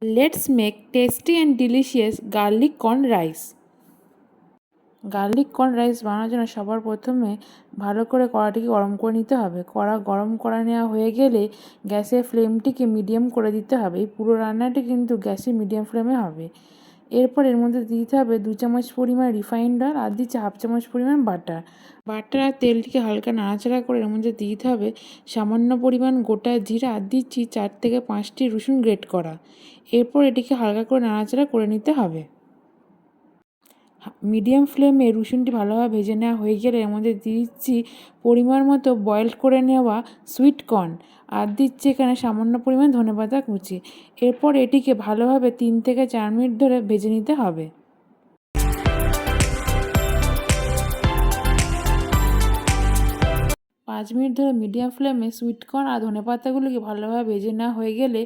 Let's make tasty and delicious garlic corn rice. Garlic corn rice বানানোর জন্য সবার প্রথমে ভালো করে কড়াটিকে গরম করে নিতে হবে। কড়া গরম করা নেওয়া হয়ে গেলে গ্যাসের ফ্লেমটিকে মিডিয়াম করে দিতে হবে। এই পুরো রান্নাটি কিন্তু গ্যাসে মিডিয়াম ফ্লেমে হবে। এরপর এর মধ্যে দিতে হবে 2 চামচ পরিমাণ রিফাইন্ড অয়েল আর দিচ্ছি 1/2 চামচ পরিমাণ বাটার। বাটার আর তেলটিকে হালকা নাড়াচাড়া করে এর মধ্যে দিতে হবে সামান্য পরিমাণ গোটা জিরা আর দিচ্ছি 4 থেকে 5টি রসুন গ্রেট করা। এরপর এটিকে হালকা করে নাড়াচাড়া করে নিতে হবে। মিডিয়াম ফ্লেমে রসুনটি ভালোভাবে ভেজে নেওয়া হয়ে গেলে এর মধ্যে দিচ্ছি পরিমাণ মতো বয়েল করে নেওয়া সুইট কর্ন আর দিচ্ছি এখানে সামান্য পরিমাণ ধনেপাতা কুচি। এরপর এটিকে ভালোভাবে 3 থেকে 4 মিনিট ধরে ভেজে নিতে হবে। 5 মিনিট ধরে মিডিয়াম ফ্লেমে সুইট কর্ন আর ধনেপাতাগুলোকে ভালোভাবে ভেজে নেওয়া হয়ে গেলে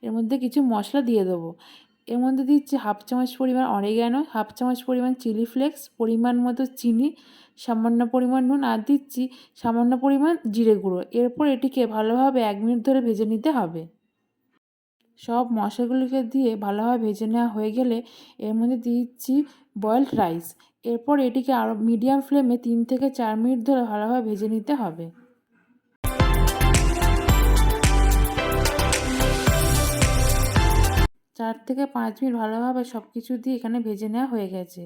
এর মধ্যে কিছু মশলা দিয়ে দেবো। এর মধ্যে দিচ্ছি 1/2 চামচ পরিমাণ অরিগ্যানো, 1/2 চামচ পরিমাণ চিলি ফ্লেক্স, পরিমাণ মতো চিনি, সামান্য পরিমাণ নুন আর দিচ্ছি সামান্য পরিমাণ জিরে গুঁড়ো। এরপর এটিকে ভালোভাবে 1 মিনিট ধরে ভেজে নিতে হবে। সব মশলাগুলোকে দিয়ে ভালোভাবে ভেজে নেওয়া হয়ে গেলে এর মধ্যে দিচ্ছি বয়েলড রাইস। এরপর এটিকে আরও মিডিয়াম ফ্লেমে 3 থেকে 4 মিনিট ধরে ভালোভাবে ভেজে নিতে হবে। 4 থেকে 5 মিনিট ভালোভাবে সব কিছু দিয়ে এখানে ভেজে নেওয়া হয়ে গেছে।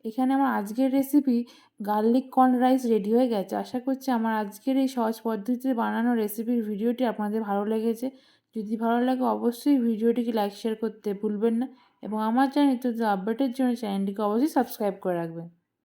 এখানে আমার আজকের recipe garlic corn rice ready হয়ে গেছে। আশা করছি আমার আজকের এই সহজ পদ্ধতিতে বানানো রেসিপির ভিডিওটি আপনাদের ভালো লেগেছে। যদি ভালো লাগে অবশ্যই ভিডিওটিকে লাইক শেয়ার করতে ভুলবেন না এবং আমার চ্যানেল নিত্য আপডেটের জন্য চ্যানেলটিকে অবশ্যই সাবস্ক্রাইব করে রাখবেন।